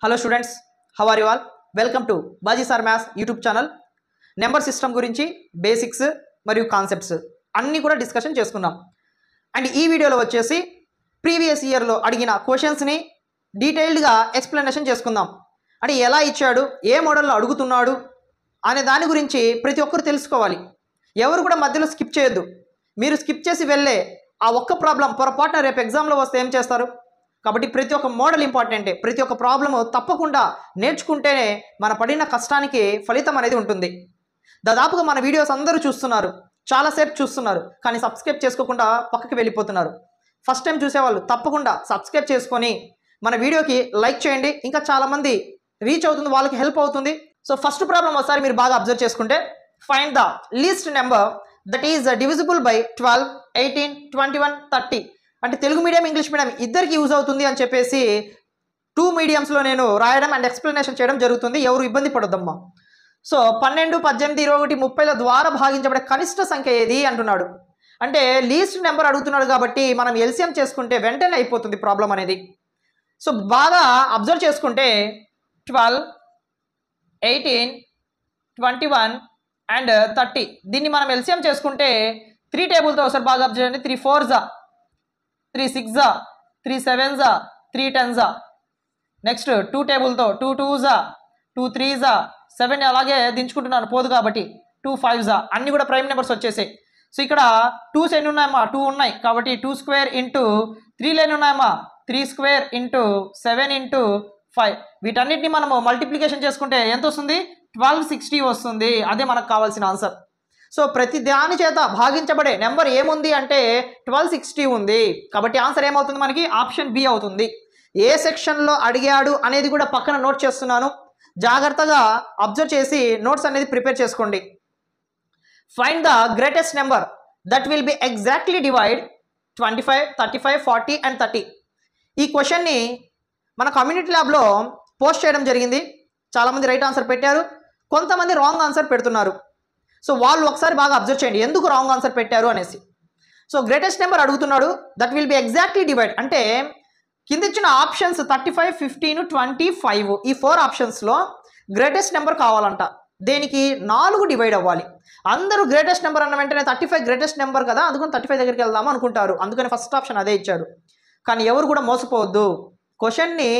Hello students, how are you all? Welcome to Baji sir maths YouTube channel. Number system గురించి basics మరియు concepts అన్నీ కూడా discussion చేసుకున్నాం. And ఈ వీడియోలో వచ్చేసి ప్రీవియస్ ఇయర్లో అడిగిన క్వశ్చన్స్ని డీటెయిల్డ్గా ఎక్స్ప్లెనేషన్ చేసుకుందాం. అంటే ఎలా ఇచ్చాడు, ఏ మోడల్లో అడుగుతున్నాడు అనే దాని గురించి ప్రతి ఒక్కరు తెలుసుకోవాలి. ఎవరు కూడా మధ్యలో స్కిప్ చేయొద్దు. మీరు స్కిప్ చేసి వెళ్ళే ఆ ఒక్క ప్రాబ్లం పొరపాటున రేపు ఎగ్జామ్లో వస్తే ఏం చేస్తారు? కాబట్టి ప్రతి ఒక్క మోడల్ ఇంపార్టెంటే. ప్రతి ఒక్క ప్రాబ్లము తప్పకుండా నేర్చుకుంటేనే మన పడిన కష్టానికి ఫలితం అనేది ఉంటుంది. దాదాపుగా మన వీడియోస్ అందరూ చూస్తున్నారు, చాలాసేపు చూస్తున్నారు, కానీ సబ్స్క్రైబ్ చేసుకోకుండా పక్కకి వెళ్ళిపోతున్నారు. ఫస్ట్ టైం చూసేవాళ్ళు తప్పకుండా సబ్స్క్రైబ్ చేసుకొని మన వీడియోకి లైక్ చేయండి. ఇంకా చాలామంది రీచ్ అవుతుంది, వాళ్ళకి హెల్ప్ అవుతుంది. సో ఫస్ట్ ప్రాబ్లం ఒకసారి మీరు బాగా అబ్జర్వ్ చేసుకుంటే, find the least number that is divisible by 12, 18, 21, 30. అంటే తెలుగు మీడియం, ఇంగ్లీష్ మీడియం ఇద్దరికి యూజ్ అవుతుంది అని చెప్పేసి 2 మీడియంస్లో నేను రాయడం అండ్ ఎక్స్ప్లెనేషన్ చేయడం జరుగుతుంది. ఎవరు ఇబ్బంది పడొద్దమ్మా. సో 12, 18, 21, 30ల ద్వారా భాగించబడే కనిష్ట సంఖ్య ఏది అంటున్నాడు. అంటే లీస్ట్ నెంబర్ అడుగుతున్నాడు కాబట్టి మనం ఎల్సిఎం చేసుకుంటే వెంటనే అయిపోతుంది ప్రాబ్లం అనేది. సో బాగా అబ్జర్వ్ చేసుకుంటే 12, 18, 21 అండ్ 30 దీన్ని మనం ఎల్సిఎం చేసుకుంటే 3 టేబుల్తో ఒకసారి బాగా అబ్జర్వ్ చేయండి. 3 4s, 3 6s, 3 7s, 3 10s. Next 2 టేబుల్తో 2 2s, 2 3s, 7 అలాగే దించుకుంటున్నాను పోదు కాబట్టి 2 5s. అన్నీ కూడా ప్రైమ్ నెంబర్స్ వచ్చేసాయి. సో ఇక్కడ 2s ఎన్ని ఉన్నాయమ్మా? 2 ఉన్నాయి కాబట్టి 2 స్క్వేర్ ఇంటూ 3 ఎన్ని ఉన్నాయమ్మా? 3 స్క్వేర్ ఇంటూ 7 ఇంటూ 5. వీటన్నిటిని మనము మల్టిప్లికేషన్ చేసుకుంటే ఎంత వస్తుంది? 1260 వస్తుంది. అదే మనకు కావాల్సిన ఆన్సర్. సో ప్రతి దాని చేత భాగించబడే నెంబర్ ఏముంది అంటే 1260 ఉంది. కాబట్టి ఆన్సర్ ఏమవుతుంది మనకి? ఆప్షన్ బి అవుతుంది. ఏ సెక్షన్లో అడిగాడు అనేది కూడా పక్కన నోట్ చేస్తున్నాను, జాగ్రత్తగా అబ్జర్వ్ చేసి నోట్స్ అనేది ప్రిపేర్ చేసుకోండి. Find the greatest number that will be exactly divide 25, 35, 40 and 30. ఈ క్వశ్చన్ని మన కమ్యూనిటీ ల్యాబ్లో పోస్ట్ చేయడం జరిగింది. చాలామంది రైట్ ఆన్సర్ పెట్టారు, కొంతమంది రాంగ్ ఆన్సర్ పెడుతున్నారు. సో వాళ్ళు ఒకసారి బాగా అబ్జర్వ్ చేయండి ఎందుకు రాంగ్ ఆన్సర్ పెట్టారు అనేసి. సో గ్రేటెస్ట్ నెంబర్ అడుగుతున్నాడు, that will be exactly divide అంటే కింద ఇచ్చిన ఆప్షన్స్ 35, 15, 25 ఈ 4 ఆప్షన్స్లో గ్రేటెస్ట్ నెంబర్ కావాలంట. దేనికి? 4 డివైడ్ అవ్వాలి. అందరూ గ్రేటెస్ట్ నెంబర్ అన్న వెంటనే 35 గ్రేటెస్ట్ నెంబర్ కదా, అందుకని 35 దగ్గరికి వెళ్దాము అనుకుంటారు. అందుకని ఫస్ట్ ఆప్షన్ అదే ఇచ్చాడు. కానీ ఎవరు కూడా మోసపోవద్దు. క్వశ్చన్ని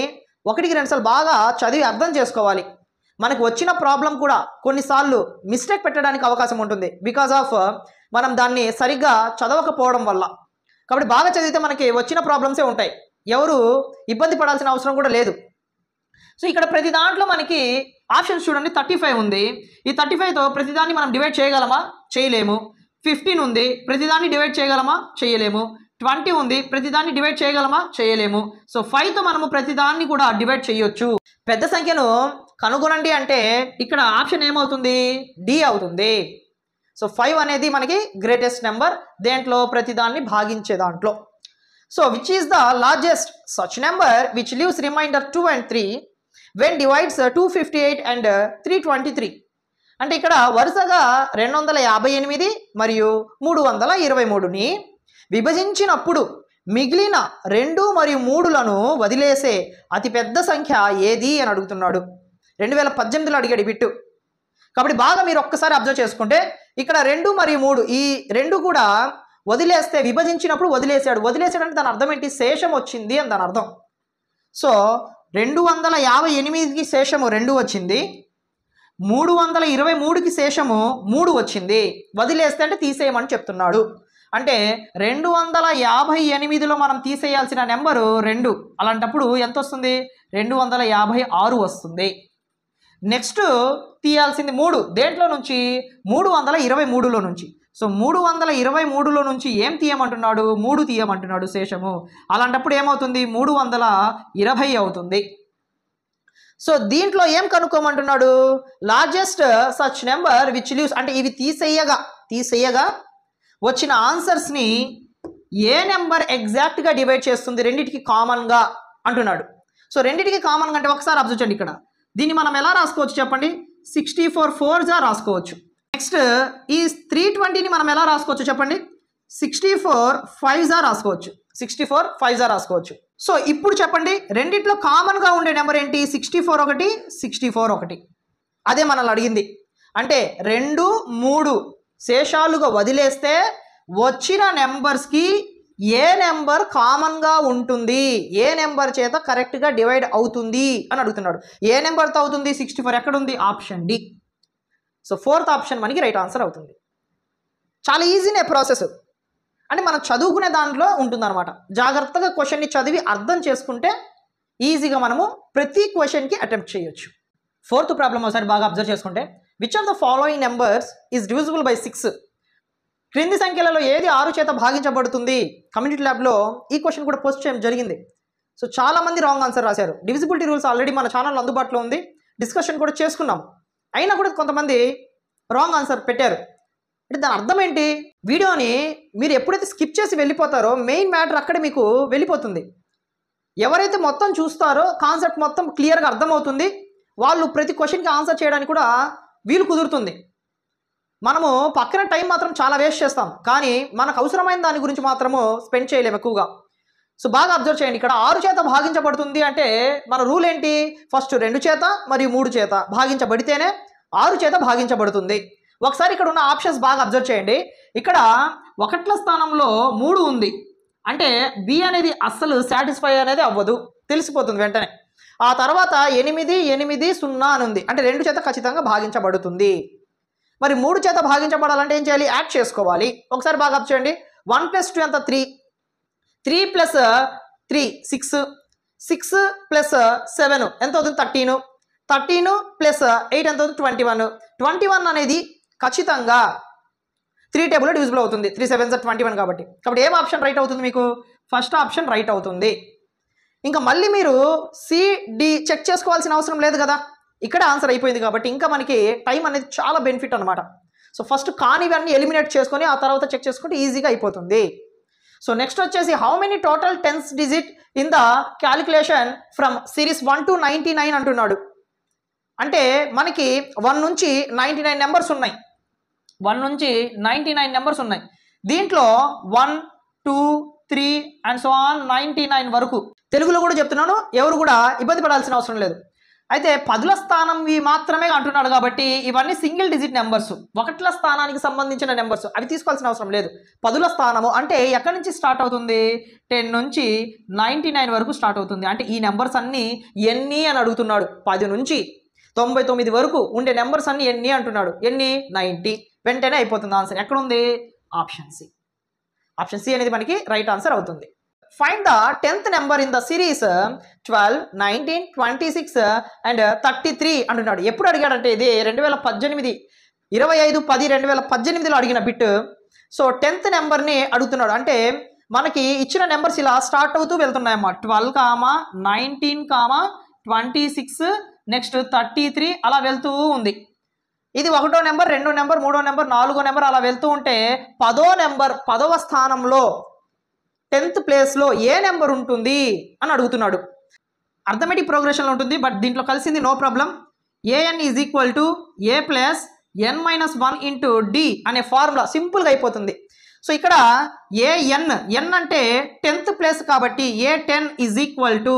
1కి 2 సార్లు బాగా చదివి అర్థం చేసుకోవాలి. మనకు వచ్చిన ప్రాబ్లం కూడా కొన్నిసార్లు మిస్టేక్ పెట్టడానికి అవకాశం ఉంటుంది, బికాజ్ ఆఫ్ మనం దాన్ని సరిగ్గా చదవకపోవడం వల్ల. కాబట్టి బాగా చదివితే మనకి వచ్చిన ప్రాబ్లమ్సే ఉంటాయి, ఎవరు ఇబ్బంది పడాల్సిన అవసరం కూడా లేదు. సో ఇక్కడ ప్రతి దాంట్లో మనకి ఆప్షన్స్ చూడండి, 35 ఉంది. ఈ 35తో ప్రతిదాన్ని మనం డివైడ్ చేయగలమా? చేయలేము. 15 ఉంది, ప్రతిదాన్ని డివైడ్ చేయగలమా? చేయలేము. 20 ఉంది, ప్రతిదాన్ని డివైడ్ చేయగలమా? చేయలేము. సో 5తో మనము ప్రతిదాన్ని కూడా డివైడ్ చేయొచ్చు. పెద్ద సంఖ్యను కనుగొనండి అంటే ఇక్కడ ఆప్షన్ ఏమవుతుంది? డి అవుతుంది. సో 5 అనేది మనకి గ్రేటెస్ట్ నెంబర్, దేంట్లో? ప్రతిదాన్ని భాగించే దాంట్లో. So which is the largest such number which leaves remainder 2 and 3 when divides 258 and 323. అంటే ఇక్కడ వరుసగా 258 మరియు 323ని విభజించినప్పుడు మిగిలిన 2 మరియు 3లను వదిలేసే అతిపెద్ద సంఖ్య ఏది అని అడుగుతున్నాడు. 2018లో అడిగాడు బిట్టు. కాబట్టి బాగా మీరు ఒక్కసారి అబ్జర్వ్ చేసుకుంటే ఇక్కడ 2 మరియు 3 ఈ 2 కూడా వదిలేస్తే, విభజించినప్పుడు వదిలేసాడు. వదిలేసాడంటే దాని అర్థం ఏంటి? శేషం వచ్చింది అని దాని అర్థం. సో 258కి శేషము 2 వచ్చింది, 323కి శేషము 3 వచ్చింది. వదిలేస్తే అంటే తీసేయమని చెప్తున్నాడు. అంటే 258లో మనం తీసేయాల్సిన నెంబరు 2. అలాంటప్పుడు ఎంత వస్తుంది? 256 వస్తుంది. నెక్స్ట్ తీయాల్సింది 3. దేంట్లో నుంచి? 323లో నుంచి. సో 323లో నుంచి ఏం తీయమంటున్నాడు? 3 తీయమంటున్నాడు శేషము. అలాంటప్పుడు ఏమవుతుంది? 320 అవుతుంది. సో దీంట్లో ఏం కనుక్కోమంటున్నాడు? Largest such number which leaves అంటే ఇవి తీసేయగా వచ్చిన ఆన్సర్స్ని ఏ నెంబర్ ఎగ్జాక్ట్గా డివైడ్ చేస్తుంది రెండింటికి కామన్గా అంటున్నాడు. సో రెండింటికి కామన్గా అంటే ఒకసారి అబ్జర్వ్ చేయండి. ఇక్కడ దీన్ని మనం ఎలా రాసుకోవచ్చు చెప్పండి? 64 4s రాసుకోవచ్చు. నెక్స్ట్ ఈ 320ని మనం ఎలా రాసుకోవచ్చు చెప్పండి? 64 5s రాసుకోవచ్చు. 64 5 రాసుకోవచ్చు. సో ఇప్పుడు చెప్పండి, రెండిట్లో కామన్గా ఉండే నెంబర్ ఏంటి? 64 ఒకటి, 64 ఒకటి. అదే మనల్ని అడిగింది. అంటే 2 3 శేషాలుగా వదిలేస్తే వచ్చిన నెంబర్స్కి ఏ నెంబర్ కామన్గా ఉంటుంది, ఏ నెంబర్ చేత కరెక్ట్గా డివైడ్ అవుతుంది అని అడుగుతున్నాడు. ఏ నెంబర్తో అవుతుంది? 64 ఎక్కడుంది? Option D. So 4th option మనకి రైట్ ఆన్సర్ అవుతుంది. చాలా ఈజీనే ప్రాసెస్. అంటే మనం చదువుకునే దాంట్లో ఉంటుందన్నమాట. జాగ్రత్తగా క్వశ్చన్ని చదివి అర్థం చేసుకుంటే ఈజీగా మనము ప్రతి క్వశ్చన్కి అటెంప్ట్ చేయొచ్చు. 4th ప్రాబ్లం ఒకసారి బాగా అబ్జర్వ్ చేసుకుంటే, which of the following numbers is divisible by 6? క్రింది సంఖ్యలలో ఏది 6 చేత భాగించబడుతుంది? కమ్యూనిటీ ల్యాబ్లో ఈ క్వశ్చన్ కూడా పోస్ట్ చేయడం జరిగింది. సో చాలామంది రాంగ్ ఆన్సర్ రాశారు. డివిజిబిలిటీ రూల్స్ ఆల్రెడీ మన ఛానల్లో అందుబాటులో ఉంది, డిస్కషన్ కూడా చేసుకున్నాం. అయినా కూడా కొంతమంది రాంగ్ ఆన్సర్ పెట్టారు. అంటే దాని అర్థం ఏంటి? వీడియోని మీరు ఎప్పుడైతే స్కిప్ చేసి వెళ్ళిపోతారో మెయిన్ మ్యాటర్ అక్కడే మీకు వెళ్ళిపోతుంది. ఎవరైతే మొత్తం చూస్తారో కాన్సెప్ట్ మొత్తం క్లియర్గా అర్థమవుతుంది, వాళ్ళు ప్రతి క్వశ్చన్కి ఆన్సర్ చేయడానికి కూడా వీలు కుదురుతుంది. మనము పక్కన టైం మాత్రం చాలా వేస్ట్ చేస్తాం, కానీ మనకు అవసరమైన దాని గురించి మాత్రము స్పెండ్ చేయలేము ఎక్కువగా. సో బాగా అబ్జర్వ్ చేయండి. ఇక్కడ 6 చేత భాగించబడుతుంది అంటే మన రూల్ ఏంటి? ఫస్ట్ 2 చేత మరియు 3 చేత భాగించబడితేనే 6 చేత భాగించబడుతుంది. ఒకసారి ఇక్కడ ఉన్న ఆప్షన్స్ బాగా అబ్జర్వ్ చేయండి. ఇక్కడ 1ల స్థానంలో 3 ఉంది అంటే బి అనేది అస్సలు సాటిస్ఫై అనేది అవ్వదు, తెలిసిపోతుంది వెంటనే. ఆ తర్వాత 8 8 0 అని ఉంది అంటే 2 చేత ఖచ్చితంగా భాగించబడుతుంది. మరి 3 చేత భాగించబడాలంటే ఏం చేయాలి? యాడ్ చేసుకోవాలి. ఒకసారి బాగా అబ్జర్వ్ చేయండి. 1 + 2 ఎంత? 3. 3 + 3 6. 6 + 7 ఎంత అవుతుంది? 13. 13 + 8 ఎంత అవుతుంది? 21. 21 అనేది ఖచ్చితంగా 3 టేబుల్లో డివిజిబుల్ అవుతుంది. 3 7s 21 కాబట్టి ఏం ఆప్షన్ రైట్ అవుతుంది మీకు? ఫస్ట్ ఆప్షన్ రైట్ అవుతుంది. ఇంకా మళ్ళీ మీరు సిడి చెక్ చేసుకోవాల్సిన అవసరం లేదు కదా, ఇక్కడ ఆన్సర్ అయిపోయింది కాబట్టి ఇంకా మనకి టైం అనేది చాలా బెనిఫిట్ అనమాట. సో ఫస్ట్ కానివన్నీ ఎలిమినేట్ చేసుకొని ఆ తర్వాత చెక్ చేసుకుంటే ఈజీగా అయిపోతుంది. సో నెక్స్ట్ వచ్చేసి how many total tense digit in the calculation from series 1 to 99 అంటున్నాడు. అంటే మనకి 1 నుంచి 99 నెంబర్స్ ఉన్నాయి. 1 నుంచి 99 నెంబర్స్ ఉన్నాయి. దీంట్లో 1 2 3 అండ్ సో ఆన్ 99 వరకు. తెలుగులో కూడా చెప్తున్నాను, ఎవరు కూడా ఇబ్బంది పడాల్సిన అవసరం లేదు. అయితే 10ల స్థానంవి మాత్రమే అంటున్నాడు కాబట్టి ఇవన్నీ సింగిల్ డిజిట్ నెంబర్స్, 1ల స్థానానికి సంబంధించిన నెంబర్స్, అవి తీసుకోవాల్సిన అవసరం లేదు. 10ల స్థానము అంటే ఎక్కడి నుంచి స్టార్ట్ అవుతుంది? 10 నుంచి 99 వరకు స్టార్ట్ అవుతుంది. అంటే ఈ నెంబర్స్ అన్నీ ఎన్ని అని అడుగుతున్నాడు. 10 నుంచి 99 వరకు ఉండే నెంబర్స్ అన్ని ఎన్ని అంటున్నాడు. ఎన్ని? 90. వెంటనే అయిపోతుంది ఆన్సర్. ఎక్కడుంది? Option C. ఆప్షన్ సి అనేది మనకి రైట్ ఆన్సర్ అవుతుంది. Find the 10th number in the series 12 19 26 and 33 అంటున్నాడు. ఎప్పుడు అడిగాడంటే ఇది 2018 25 10 2018లో అడిగిన బిట్. సో 10th నెంబర్ని అడుగుతున్నాడు. అంటే మనకి ఇచ్చిన నెంబర్స్ ఇలా స్టార్ట్ అవుతూ వెళ్తున్నాయమ్మా. 12, 19, 26 నెక్స్ట్ 33 అలా వెళ్తూ ఉంది. ఇది 1వ నెంబర్, 2వ నెంబర్, 3వ నెంబర్, 4వ నెంబర్ అలా వెళ్తూ ఉంటే 10వ నెంబర్ 10వ స్థానంలో 10th ప్లేస్లో ఏ నెంబర్ ఉంటుంది అని అడుగుతున్నాడు. అర్థమెటిక్ ప్రోగ్రెషన్లో ఉంటుంది, బట్ దీంట్లో కలిసింది no problem. AN is equal to A plus n - 1 into D అనే ఫార్ములా సింపుల్గా అయిపోతుంది. సో ఇక్కడ ఎన్ అంటే 10th ప్లేస్ కాబట్టి A10 ఈజ్ ఈక్వల్ టు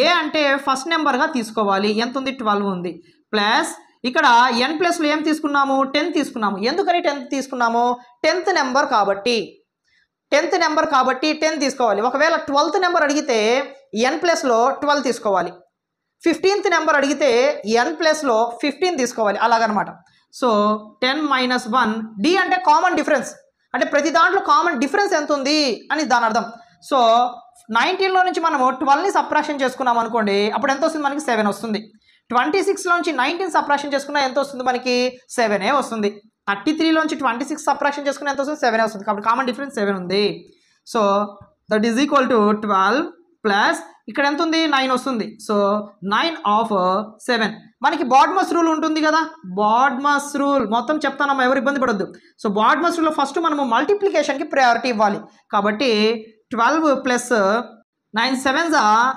ఏ అంటే ఫస్ట్ నెంబర్గా తీసుకోవాలి. ఎంత ఉంది? 12 ఉంది. ప్లస్ ఇక్కడ n ప్లస్లో ఏం తీసుకున్నాము? 10 తీసుకున్నాము. ఎందుకని 10 తీసుకున్నాము? 10th నెంబర్ కాబట్టి 10 తీసుకోవాలి. ఒకవేళ 12th నెంబర్ అడిగితే n ప్లస్లో 12 తీసుకోవాలి. 15th నెంబర్ అడిగితే n ప్లస్లో 15 తీసుకోవాలి, అలాగనమాట. సో 10 - 1 డి అంటే కామన్ డిఫరెన్స్, అంటే ప్రతి దాంట్లో కామన్ డిఫరెన్స్ ఎంత ఉంది అని దాని అర్థం. సో 19లో నుంచి మనము 12ని సబ్ట్రాక్షన్ చేసుకున్నాం అనుకోండి, అప్పుడు ఎంత వస్తుంది? మనకి 7 వస్తుంది. 26లో నుంచి 19 సబ్ట్రాక్షన్ చేసుకున్నా ఎంత వస్తుంది? మనకి 7 వస్తుంది. 33లోంచి 26 సబ్ట్రాక్షన్ చేసుకున్న ఎంత వస్తుంది? 7 వస్తుంది. కాబట్టి కామన్ డిఫరెన్స్ 7 ఉంది. So that is equal to 12 plus ఇక్కడ ఎంత ఉంది? 9 వస్తుంది. So 9 of 7. మనకి బాడ్మస్ రూల్ ఉంటుంది కదా, బాడ్మస్ రూల్ మొత్తం చెప్తానమ్మా, ఎవరు ఇబ్బంది పడొద్దు. సో బాడ్మస్ రూల్లో ఫస్ట్ మనము మల్టిప్లికేషన్కి ప్రయారిటీ ఇవ్వాలి. కాబట్టి 12 plus 9 7s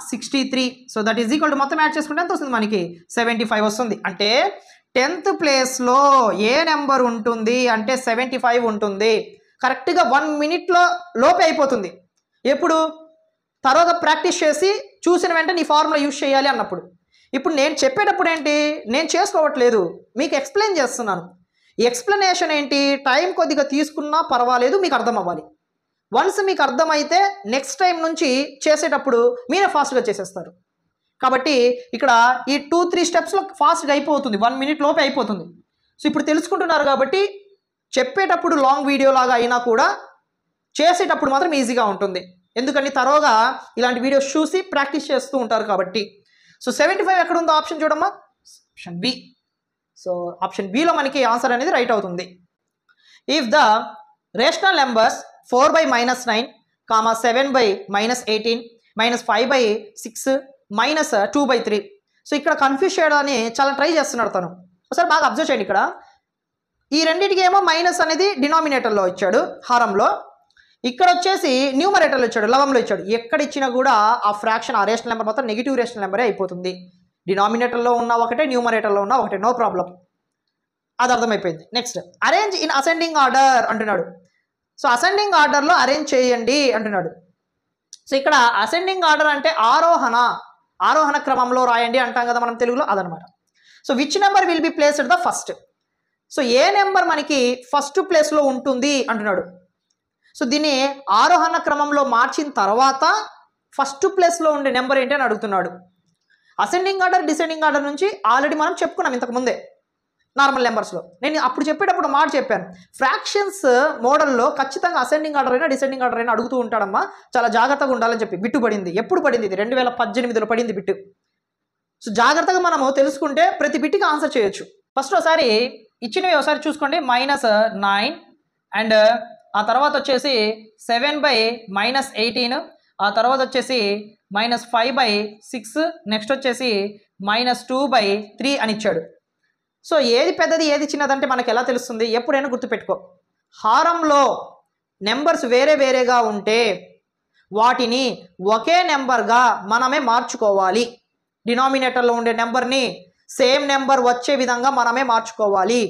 63. So that is equal to మొత్తం యాడ్ చేసుకుంటే ఎంత వస్తుంది? మనకి 75 వస్తుంది. అంటే 10th ప్లేస్లో ఏ నెంబర్ ఉంటుంది అంటే 75 ఉంటుంది. కరెక్ట్గా 1 మినిట్లో లోపే అయిపోతుంది. ఎప్పుడు తర్వాత ప్రాక్టీస్ చేసి చూసిన వెంటనే నీ ఫార్ములా యూజ్ చేయాలి అన్నప్పుడు. ఇప్పుడు నేను చెప్పేటప్పుడు ఏంటి, నేను చేసుకోవట్లేదు, మీకు ఎక్స్ప్లెయిన్ చేస్తున్నాను. ఎక్స్ప్లెనేషన్ ఏంటి, టైం కొద్దిగా తీసుకున్నా పర్వాలేదు, మీకు అర్థం అవ్వాలి. వన్స్ మీకు అర్థమైతే నెక్స్ట్ టైం నుంచి చేసేటప్పుడు మీరే ఫాస్ట్గా చేసేస్తారు. కాబట్టి ఇక్కడ ఈ 2-3 స్టెప్స్లో ఫాస్ట్గా అయిపోతుంది, 1 మినిట్ లోపే అయిపోతుంది. సో ఇప్పుడు తెలుసుకుంటున్నారు కాబట్టి చెప్పేటప్పుడు లాంగ్ వీడియో లాగా అయినా కూడా చేసేటప్పుడు మాత్రం ఈజీగా ఉంటుంది. ఎందుకని తరోగా ఇలాంటి వీడియోస్ చూసి ప్రాక్టీస్ చేస్తూ ఉంటారు కాబట్టి. సో 75 ఎక్కడ ఉందో ఆప్షన్ చూడమ్మా, ఆప్షన్ బి. సో ఆప్షన్ బిలో మనకి ఆన్సర్ అనేది రైట్ అవుతుంది. If the rational numbers 4/-9, 7/-18, -5/6, -2/3. So ఇక్కడ కన్ఫ్యూజ్ చేయడాన్ని చాలా ట్రై చేస్తున్నాడు తను. ఒకసారి బాగా అబ్జర్వ్ చేయండి. ఇక్కడ ఈ రెండింటికి ఏమో మైనస్ అనేది డినామినేటర్లో ఇచ్చాడు హారంలో, ఇక్కడ వచ్చేసి న్యూమరేటర్లో ఇచ్చాడు, లవంలో ఇచ్చాడు. ఎక్కడ ఇచ్చినా కూడా ఆ ఫ్రాక్షన్, ఆ రేషనల్ నెంబర్ మొత్తం నెగిటివ్ రేషనల్ నెంబరే అయిపోతుంది. డినామినేటర్లో ఉన్న ఒకటే, న్యూమరేటర్లో ఉన్న ఒకటే, నో ప్రాబ్లం. అది అర్థమైపోయింది. Next arrange in ascending order అంటున్నాడు. సో అసెండింగ్ ఆర్డర్లో అరేంజ్ చేయండి అంటున్నాడు. సో ఇక్కడ అసెండింగ్ ఆర్డర్ అంటే ఆరోహణ క్రమంలో రాయండి అంటాం కదా మనం తెలుగులో, అదనమాట. So which number will be placed the first. So A number మనకి ఫస్ట్ ప్లేస్లో ఉంటుంది అంటున్నాడు. సో దీన్ని ఆరోహణ క్రమంలో మార్చిన తర్వాత ఫస్ట్ ప్లేస్లో ఉండే నెంబర్ ఏంటి అని అడుగుతున్నాడు. అసెండింగ్ ఆర్డర్, డిసెండింగ్ ఆర్డర్ నుంచి ఆల్రెడీ మనం చెప్పుకున్నాం ఇంతకుముందే నార్మల్ నెంబర్స్లో. నేను అప్పుడు చెప్పేటప్పుడు మాట చెప్పాను, ఫ్రాక్షన్స్ మోడల్లో ఖచ్చితంగా అసెండింగ్ ఆర్డర్ అయినా డిసెండింగ్ ఆర్డర్ అయినా అడుగుతూ ఉంటాడమ్మా, చాలా జాగ్రత్తగా ఉండాలని చెప్పి. బిట్టు పడింది, ఎప్పుడు పడింది? ఇది 2018లో పడింది బిట్టు. సో జాగ్రత్తగా మనము తెలుసుకుంటే ప్రతి బిట్టికి ఆన్సర్ చేయొచ్చు. ఫస్ట్ ఒకసారి ఇచ్చినవి ఒకసారి చూసుకోండి. -9 అండ్ ఆ తర్వాత వచ్చేసి 7/-18, ఆ తర్వాత వచ్చేసి -5/6, నెక్స్ట్ వచ్చేసి -2/3 అని ఇచ్చాడు. సో ఏది పెద్దది ఏది చిన్నదంటే మనకు ఎలా తెలుస్తుంది? ఎప్పుడైనా గుర్తుపెట్టుకో, హారంలో నెంబర్స్ వేరే వేరేగా ఉంటే వాటిని ఒకే నెంబర్గా మనమే మార్చుకోవాలి. డినామినేటర్లో ఉండే నెంబర్ని సేమ్ నెంబర్ వచ్చే విధంగా మనమే మార్చుకోవాలి.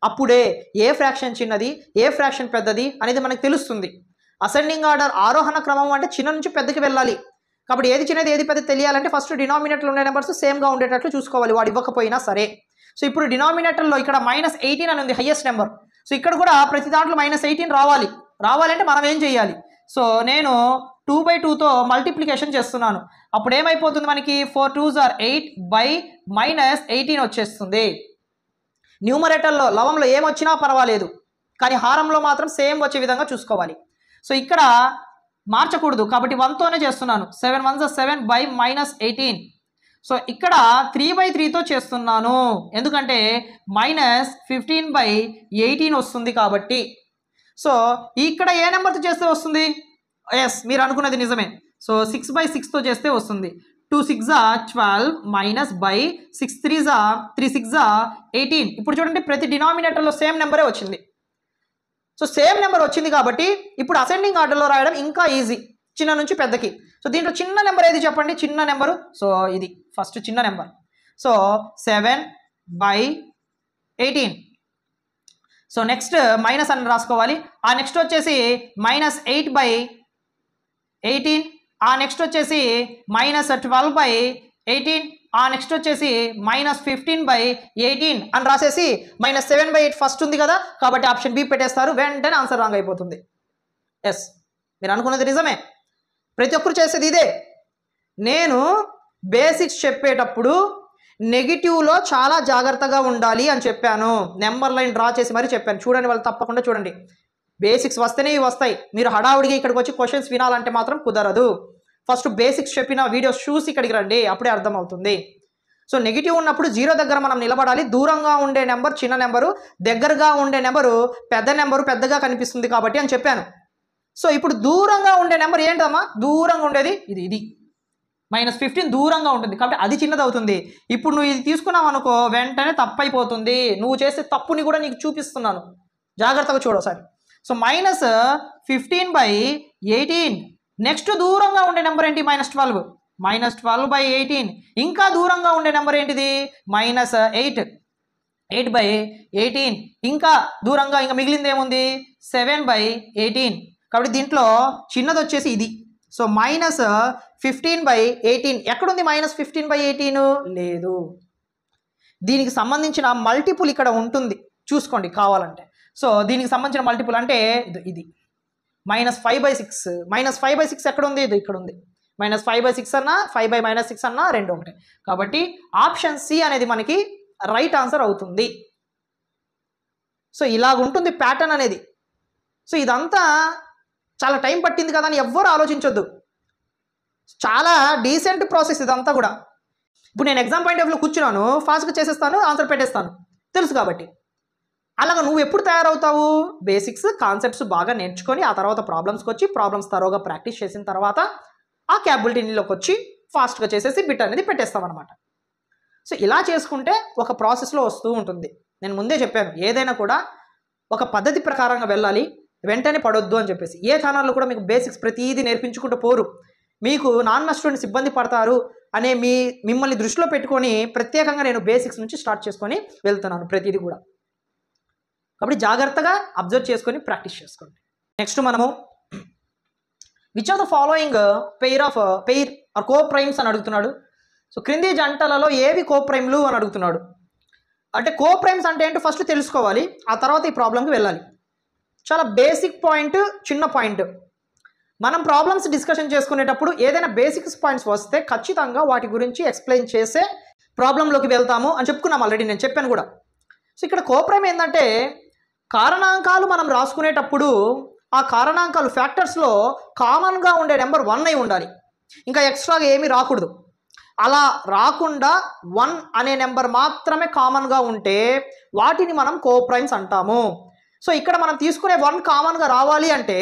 అప్పుడే ఏ ఫ్రాక్షన్ చిన్నది, ఏ ఫ్రాక్షన్ పెద్దది అనేది మనకు తెలుస్తుంది. అసెండింగ్ ఆర్డర్ ఆరోహణ క్రమం అంటే చిన్న నుంచి పెద్దకి వెళ్ళాలి. కాబట్టి ఏది చిన్నది ఏది పెద్దది తెలియాలంటే ఫస్ట్ డినామినేటర్లో ఉండే నెంబర్స్ సేమ్గా ఉండేటట్లు చూసుకోవాలి, వాడు ఇవ్వకపోయినా సరే. సో ఇప్పుడు డినామినేటర్లో ఇక్కడ -18 అని ఉంది హైయెస్ట్ నెంబర్. సో ఇక్కడ కూడా ప్రతి దాంట్లో -18 రావాలంటే మనం ఏం చేయాలి? సో నేను 2/2తో మల్టిప్లికేషన్ చేస్తున్నాను. అప్పుడు ఏమైపోతుంది మనకి? 4 2s are 8/-18 వచ్చేస్తుంది. న్యూమరేటర్లో లవంలో ఏమొచ్చినా పర్వాలేదు, కానీ హారంలో మాత్రం సేమ్ వచ్చే విధంగా చూసుకోవాలి. సో ఇక్కడ మార్చకూడదు కాబట్టి 1తోనే చేస్తున్నాను. 7 1s are 7/-18. సో ఇక్కడ 3/3తో చేస్తున్నాను, ఎందుకంటే -15/18 వస్తుంది కాబట్టి. సో ఇక్కడ ఏ నెంబర్తో చేస్తే వస్తుంది? ఎస్, మీరు అనుకున్నది నిజమే. సో 6/6తో చేస్తే వస్తుంది. 2 6s are 12 -/6 3s are 3 6s are 18. ఇప్పుడు చూడండి, ప్రతి డినామినేటర్లో సేమ్ నెంబరే వచ్చింది. సో సేమ్ నెంబర్ వచ్చింది కాబట్టి ఇప్పుడు అసెండింగ్ ఆర్డర్లో రాయడం ఇంకా ఈజీ, చిన్న నుంచి పెద్దకి. సో దీంట్లో చిన్న నెంబర్ ఏది చెప్పండి? చిన్న నెంబరు, సో ఇది ఫస్ట్ చిన్న number. So 7/18. So next minus అని రాసుకోవాలి. ఆ నెక్స్ట్ వచ్చేసి -8/18, ఆ నెక్స్ట్ వచ్చేసి -12/18, ఆ నెక్స్ట్ వచ్చేసి -15/18 అని రాసేసి -7/8 ఫస్ట్ ఉంది కదా కాబట్టి ఆప్షన్ బి పెట్టేస్తారు. వెంటనే ఆన్సర్ రాంగ్ అయిపోతుంది. ఎస్, మీరు అనుకున్నది నిజమే, ప్రతి ఒక్కరు చేసేది ఇదే. నేను బేసిక్స్ చెప్పేటప్పుడు నెగిటివ్లో చాలా జాగ్రత్తగా ఉండాలి అని చెప్పాను. నెంబర్ లైన్ డ్రా చేసి మరీ చెప్పాను. చూడండి, వాళ్ళు తప్పకుండా చూడండి. బేసిక్స్ వస్తేనే ఇవి వస్తాయి. మీరు హడావుడిగా ఇక్కడికి వచ్చి క్వశ్చన్స్ వినాలంటే మాత్రం కుదరదు. ఫస్ట్ బేసిక్స్ చెప్పిన వీడియోస్ చూసి ఇక్కడికి రండి, అప్పుడే అర్థమవుతుంది. సో నెగిటివ్ ఉన్నప్పుడు 0 దగ్గర మనం నిలబడాలి. దూరంగా ఉండే నెంబర్ చిన్న నెంబరు, దగ్గరగా ఉండే నెంబరు పెద్ద నెంబరు, పెద్దగా కనిపిస్తుంది కాబట్టి అని చెప్పాను. సో ఇప్పుడు దూరంగా ఉండే నెంబర్ ఏంటమ్మా? దూరంగా ఉండేది ఇది -15 దూరంగా ఉంటుంది కాబట్టి అది చిన్నది అవుతుంది. ఇప్పుడు నువ్వు ఇది తీసుకున్నావు అనుకో, వెంటనే తప్పు అయిపోతుంది. నువ్వు చేసే తప్పుని కూడా నీకు చూపిస్తున్నాను, జాగ్రత్తగా చూడసారి. సో -15/18. నెక్స్ట్ దూరంగా ఉండే నెంబర్ ఏంటి? -12. -12/18. ఇంకా దూరంగా ఉండే నెంబర్ ఏంటిది? -8. 8/18. ఇంకా దూరంగా ఇంకా మిగిలింది ఏముంది? 7/18. కాబట్టి దీంట్లో చిన్నది వచ్చేసి ఇది, సో -15/18 ఎక్కడుంది -15/18? లేదు. దీనికి సంబంధించిన మల్టిపుల్ ఇక్కడ ఉంటుంది, చూసుకోండి కావాలంటే. సో దీనికి సంబంధించిన మల్టిపుల్ అంటే ఇది -5/6. -5/6 ఎక్కడ ఉంది? ఇది ఇక్కడ ఉంది. -5/6 అన్నా 5/-6 అన్నా రెండు ఒకటే. కాబట్టి ఆప్షన్ సి అనేది మనకి రైట్ ఆన్సర్ అవుతుంది. సో ఇలాగ ఉంటుంది ప్యాటర్న్ అనేది. సో ఇదంతా చాలా టైం పట్టింది కదా అని ఎవ్వరు ఆలోచించొద్దు. చాలా డీసెంట్ ప్రాసెస్ ఇదంతా కూడా. ఇప్పుడు నేను ఎగ్జామ్ పాయింట్ ఆఫ్ వ్యూలో కూర్చున్నాను, ఫాస్ట్గా చేసేస్తాను, ఆన్సర్ పెట్టేస్తాను, తెలుసు కాబట్టి. అలాగా నువ్వు ఎప్పుడు తయారవుతావు? బేసిక్స్ కాన్సెప్ట్స్ బాగా నేర్చుకొని ఆ తర్వాత ప్రాబ్లమ్స్కి వచ్చి ప్రాబ్లమ్స్ తరోగా ప్రాక్టీస్ చేసిన తర్వాత ఆ క్యాపబిలిటీలోకి వచ్చి ఫాస్ట్గా చేసేసి బిట్ అనేది పెట్టేస్తాం అనమాట. సో ఇలా చేసుకుంటే ఒక ప్రాసెస్లో వస్తూ ఉంటుంది. నేను ముందే చెప్పాను, ఏదైనా కూడా ఒక పద్ధతి ప్రకారంగా వెళ్ళాలి, వెంటనే పడొద్దు అని చెప్పేసి. ఏ ఛానల్లో కూడా మీకు బేసిక్స్ ప్రతిదీ నేర్పించుకుంటూ పోరు. మీకు నాన్ స్టూడెంట్స్ ఇబ్బంది పడతారు అనే మిమ్మల్ని దృష్టిలో పెట్టుకొని ప్రత్యేకంగా నేను బేసిక్స్ నుంచి స్టార్ట్ చేసుకొని వెళ్తున్నాను ప్రతిదీ కూడా. కాబట్టి జాగ్రత్తగా అబ్జర్వ్ చేసుకొని ప్రాక్టీస్ చేసుకోండి. నెక్స్ట్ మనము which of the following pair are coprimes అని అడుగుతున్నాడు. సో క్రింది జంటలలో ఏవి కో ప్రైమ్లు అని అడుగుతున్నాడు. అంటే కో ప్రైమ్స్ అంటే ఏంటో ఫస్ట్ తెలుసుకోవాలి, ఆ తర్వాత ఈ ప్రాబ్లంకి వెళ్ళాలి. చాలా బేసిక్ పాయింట్, చిన్న పాయింట్. మనం ప్రాబ్లమ్స్ డిస్కషన్ చేసుకునేటప్పుడు ఏదైనా బేసిక్స్ పాయింట్స్ వస్తే ఖచ్చితంగా వాటి గురించి ఎక్స్ప్లెయిన్ చేసే ప్రాబ్లంలోకి వెళ్తాము అని చెప్పుకున్నాం ఆల్రెడీ, నేను చెప్పాను కూడా. సో ఇక్కడ కోప్రైమ్ ఏంటంటే కారణాంకాలు మనం రాసుకునేటప్పుడు ఆ కారణాంకాలు ఫ్యాక్టర్స్లో కామన్గా ఉండే నెంబర్ 1 అయి ఉండాలి, ఇంకా ఎక్స్ట్రాగా ఏమీ రాకూడదు. అలా రాకుండా 1 అనే నెంబర్ మాత్రమే కామన్గా ఉంటే వాటిని మనం కోప్రైమ్స్ అంటాము. సో ఇక్కడ మనం తీసుకునే 1 కామన్గా రావాలి అంటే,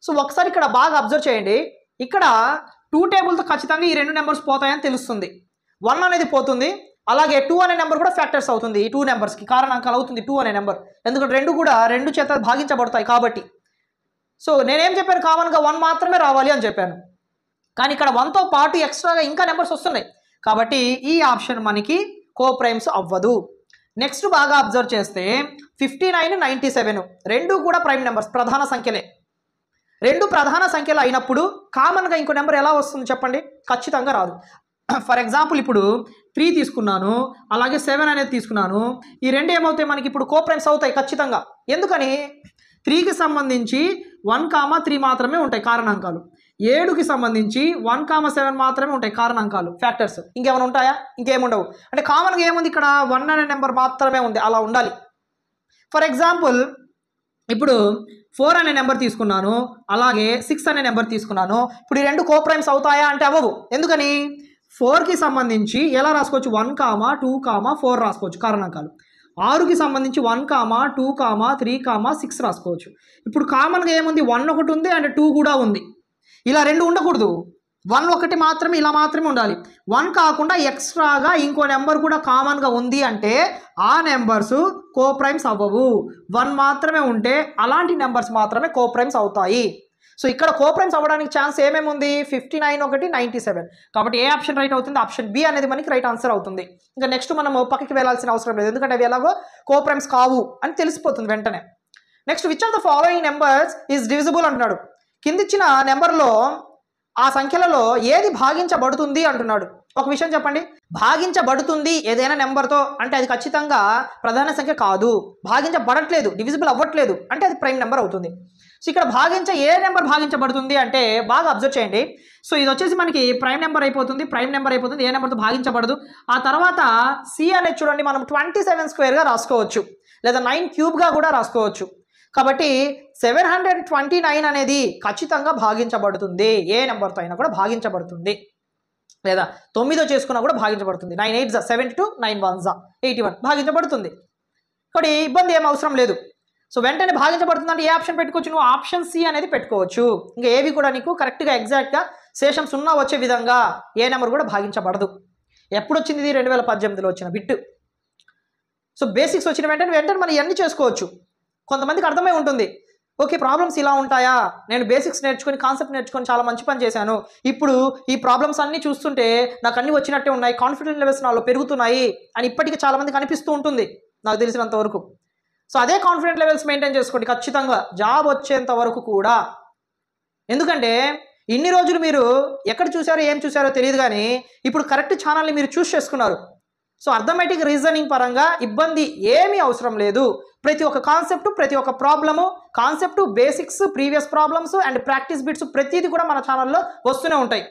సో ఒకసారి ఇక్కడ బాగా అబ్జర్వ్ చేయండి. ఇక్కడ 2 టేబుల్తో ఖచ్చితంగా ఈ 2 నెంబర్స్ పోతాయని తెలుస్తుంది. 1 అనేది పోతుంది, అలాగే 2 అనే నెంబర్ కూడా ఫ్యాక్టర్స్ అవుతుంది. ఈ 2 నెంబర్స్కి కారణాంకాలు అవుతుంది 2 అనే నెంబర్, ఎందుకంటే 2 కూడా 2 చేత భాగించబడతాయి కాబట్టి. సో నేనేం చెప్పాను, కామన్గా 1 మాత్రమే రావాలి అని చెప్పాను, కానీ ఇక్కడ 1తో పాటు ఎక్స్ట్రాగా ఇంకా నెంబర్స్ వస్తున్నాయి కాబట్టి ఈ ఆప్షన్ మనకి కోప్రైమ్స్ అవ్వదు. నెక్స్ట్ బాగా అబ్జర్వ్ చేస్తే 59, 97 రెండు కూడా ప్రైమ్ నెంబర్స్, ప్రధాన సంఖ్యలే. రెండు ప్రధాన సంఖ్యలు అయినప్పుడు కామన్గా ఇంకో నెంబర్ ఎలా వస్తుంది చెప్పండి? ఖచ్చితంగా రాదు. ఫర్ ఎగ్జాంపుల్ ఇప్పుడు 3 తీసుకున్నాను, అలాగే 7 అనేది తీసుకున్నాను. ఈ రెండు ఏమవుతాయి మనకి ఇప్పుడు కోప్రైమ్స్ అవుతాయి ఖచ్చితంగా. ఎందుకని? 3కి సంబంధించి 1, 3 మాత్రమే ఉంటాయి కారణాంకాలు. 7కి సంబంధించి 1, 7 మాత్రమే ఉంటాయి కారణాంకాలు ఫ్యాక్టర్స్. ఇంకేమైనా ఉంటాయా? ఇంకేముండవు. అంటే కామన్గా ఏముంది ఇక్కడ? 1 అనే నెంబర్ మాత్రమే ఉంది, అలా ఉండాలి. ఫర్ ఎగ్జాంపుల్ ఇప్పుడు 4 అనే నెంబర్ తీసుకున్నాను, అలాగే 6 అనే నెంబర్ తీసుకున్నాను. ఇప్పుడు ఈ రెండు కోప్రైమ్స్ అవుతాయా అంటే అవ్వవు. ఎందుకని? 4కి సంబంధించి ఎలా రాసుకోవచ్చు? 1, 2, 4 రాసుకోవచ్చు కారణాంకాలు. 6కి సంబంధించి 1, 2, 3, 6 రాసుకోవచ్చు. ఇప్పుడు కామన్గా ఏముంది? 1 ఒకటి ఉంది అండ్ 2 కూడా ఉంది. ఇలా రెండు ఉండకూడదు, 1 ఒకటి మాత్రమే, ఇలా మాత్రమే ఉండాలి. 1 కాకుండా ఎక్స్ట్రాగా ఇంకో నెంబర్ కూడా కామన్గా ఉంది అంటే ఆ నెంబర్స్ కోప్రైమ్స్ అవ్వవు. 1 మాత్రమే ఉంటే అలాంటి నెంబర్స్ మాత్రమే కోప్రైమ్స్ అవుతాయి. సో ఇక్కడ కోప్రైమ్స్ అవ్వడానికి ఛాన్స్ ఏమేమి ఉంది? 59, 1, 97. కాబట్టి ఏ ఆప్షన్ రైట్ అవుతుంది? ఆప్షన్ బి అనేది మనకి రైట్ ఆన్సర్ అవుతుంది. ఇంకా నెక్స్ట్ మనం పక్కకి వెళ్ళాల్సిన అవసరం లేదు, ఎందుకంటే అవి ఎలాగో కోప్రైమ్స్ కావు అని తెలిసిపోతుంది వెంటనే. Next which of the following numbers is divisible అంటున్నాడు. కిందిచ్చిన నెంబర్లో ఆ సంఖ్యలలో ఏది భాగించబడుతుంది అంటున్నాడు. ఒక విషయం చెప్పండి, భాగించబడుతుంది ఏదైనా నెంబర్తో అంటే అది ఖచ్చితంగా ప్రధాన సంఖ్య కాదు. భాగించబడట్లేదు, డివిజిబుల్ అవ్వట్లేదు అంటే అది ప్రైమ్ నెంబర్ అవుతుంది. సో ఇక్కడ ఏ నెంబర్ భాగించబడుతుంది అంటే బాగా అబ్జర్వ్ చేయండి. సో ఇది వచ్చేసి మనకి ప్రైమ్ నెంబర్ అయిపోతుంది, ఏ నెంబర్తో భాగించబడదు. ఆ తర్వాత సి అనేది చూడండి, మనం 27 స్క్వేర్గా రాసుకోవచ్చు, లేదా 9 క్యూబ్గా కూడా రాసుకోవచ్చు. కాబట్టి 729 అనేది ఖచ్చితంగా భాగించబడుతుంది, ఏ నెంబర్తో అయినా కూడా భాగించబడుతుంది, లేదా 9తో చేసుకున్నా కూడా భాగించబడుతుంది. 9 8 72, 9 1 81 భాగించబడుతుంది. కాబట్టి ఇబ్బంది ఏం అవసరం లేదు. సో వెంటనే భాగించబడుతుంది అంటే ఏ ఆప్షన్ పెట్టుకోవచ్చు? నువ్వు ఆప్షన్ సి అనేది పెట్టుకోవచ్చు. ఇంకా ఏవి కూడా నీకు కరెక్ట్గా ఎగ్జాక్ట్గా శేషం 0 వచ్చే విధంగా ఏ నెంబర్ కూడా భాగించబడదు. ఎప్పుడు వచ్చింది? ఇది 2018లో వచ్చిన బిట్. సో బేసిక్స్ వచ్చిన వెంటనే మనం ఇవన్నీ చేసుకోవచ్చు. కొంతమందికి అర్థమై ఉంటుంది, ఓకే ప్రాబ్లమ్స్ ఇలా ఉంటాయా, నేను బేసిక్స్ నేర్చుకొని కాన్సెప్ట్ నేర్చుకొని చాలా మంచి పని చేశాను, ఇప్పుడు ఈ ప్రాబ్లమ్స్ అన్నీ చూస్తుంటే నాకు అన్నీ వచ్చినట్టే ఉన్నాయి, కాన్ఫిడెన్స్ లెవెల్స్ నాలో పెరుగుతున్నాయి అని ఇప్పటికీ చాలామందికి అనిపిస్తూ ఉంటుంది నాకు తెలిసినంత వరకు. సో అదే కాన్ఫిడెన్స్ లెవెల్స్ మెయింటైన్ చేసుకోండి ఖచ్చితంగా జాబ్ వచ్చేంత వరకు కూడా. ఎందుకంటే ఇన్ని రోజులు మీరు ఎక్కడ చూసారో ఏం చూసారో తెలియదు, కానీ ఇప్పుడు కరెక్ట్ ఛానల్ని మీరు చూస్ చేసుకున్నారు. సో అర్థమెటిక్ రీజనింగ్ పరంగా ఇబ్బంది ఏమీ అవసరం లేదు. ప్రతి ఒక్క కాన్సెప్ట్, ప్రతి ఒక్క problem, concept, basics, previous problems and practice bits ప్రతిదీ కూడా మన ఛానల్లో వస్తూనే ఉంటాయి.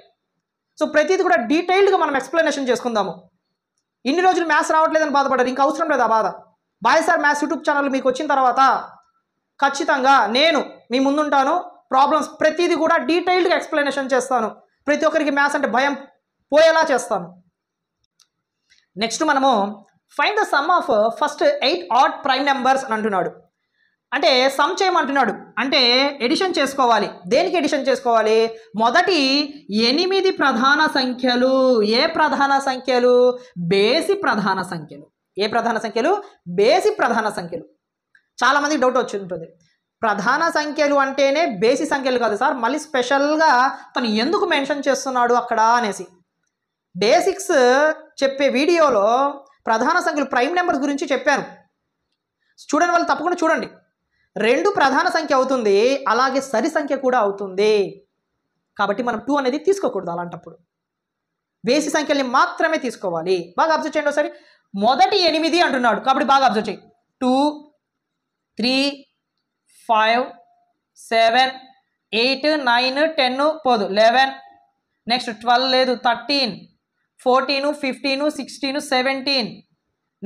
సో ప్రతిదీ కూడా డీటెయిల్డ్గా మనం ఎక్స్ప్లెనేషన్ చేసుకుందాము. ఇన్ని రోజులు మ్యాథ్స్ రావట్లేదని బాధపడ్డారు, ఇంకా అవసరం లేదు ఆ బాధ. బాయ్ సార్ మ్యాథ్స్ యూట్యూబ్ ఛానల్ మీకు వచ్చిన తర్వాత ఖచ్చితంగా నేను మీ ముందుంటాను. ప్రాబ్లమ్స్ ప్రతిదీ కూడా డీటెయిల్డ్గా ఎక్స్ప్లెనేషన్ చేస్తాను. ప్రతి ఒక్కరికి మ్యాథ్స్ అంటే భయం పోయేలా చేస్తాను. నెక్స్ట్ మనము find the sum of first 8 odd prime numbers అని అంటున్నాడు. అంటే సమ్ చేయమంటున్నాడు, అంటే ఎడిషన్ చేసుకోవాలి. దేనికి ఎడిషన్ చేసుకోవాలి? మొదటి 8 ప్రధాన సంఖ్యలు. ఏ ప్రధాన సంఖ్యలు? బేసి ప్రధాన సంఖ్యలు. ఏ ప్రధాన సంఖ్యలు? బేసి ప్రధాన సంఖ్యలు. చాలామందికి డౌట్ వచ్చి ఉంటుంది, ప్రధాన సంఖ్యలు అంటేనే బేసి సంఖ్యలు కాదు సార్, మళ్ళీ స్పెషల్గా తను ఎందుకు మెన్షన్ చేస్తున్నాడు అక్కడ అనేసి. బేసిక్స్ చెప్పే వీడియోలో ప్రధాన సంఖ్యలు ప్రైమ్ నెంబర్స్ గురించి చెప్పాను. చూడని వాళ్ళు తప్పకుండా చూడండి. 2 ప్రధాన సంఖ్య అవుతుంది, అలాగే సరి సంఖ్య కూడా అవుతుంది. కాబట్టి మనం 2 అనేది తీసుకోకూడదు. అలాంటప్పుడు బేసి సంఖ్యల్ని మాత్రమే తీసుకోవాలి. బాగా అబ్జర్వ్ చేయండి ఒకసారి. మొదటి 8 అంటున్నాడు కాబట్టి బాగా అబ్జర్వ్ చేయి. 2, 3, 5, 7, 8, 9, 10 పోదు 11, నెక్స్ట్ 12 లేదు 13, 14, 15, 16, 17,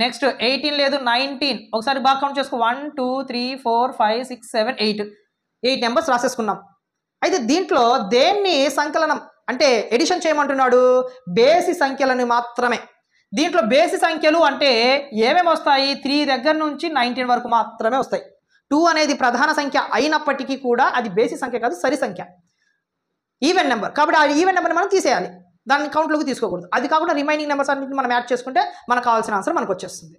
నెక్స్ట్ 18 లేదు 19. ఒకసారి బాగా కౌంట్ చేసుకో. 1, 2, 3, 4, 5, 6, 7, 8 నెంబర్స్ రాసేసుకున్నాం. అయితే దీంట్లో దేన్ని సంకలనం అంటే ఎడిషన్ చేయమంటున్నాడు? బేసి సంఖ్యలను మాత్రమే. దీంట్లో బేసి సంఖ్యలు అంటే ఏమేమి వస్తాయి? 3 దగ్గర నుంచి 19 వరకు మాత్రమే వస్తాయి. 2 అనేది ప్రధాన సంఖ్య అయినప్పటికీ కూడా అది బేసి సంఖ్య కాదు, సరి సంఖ్య, ఈవెన్ నెంబర్. కాబట్టి ఆ ఈవెన్ నెంబర్ని మనం తీసేయాలి, దాన్ని కౌంట్లోకి తీసుకోకూడదు. అది కాకుండా రిమైనింగ్ నెంబర్స్ అన్నింటిని మనం యాడ్ చేసుకుంటే మనకు కావాల్సిన ఆన్సర్ మనకు వచ్చేస్తుంది.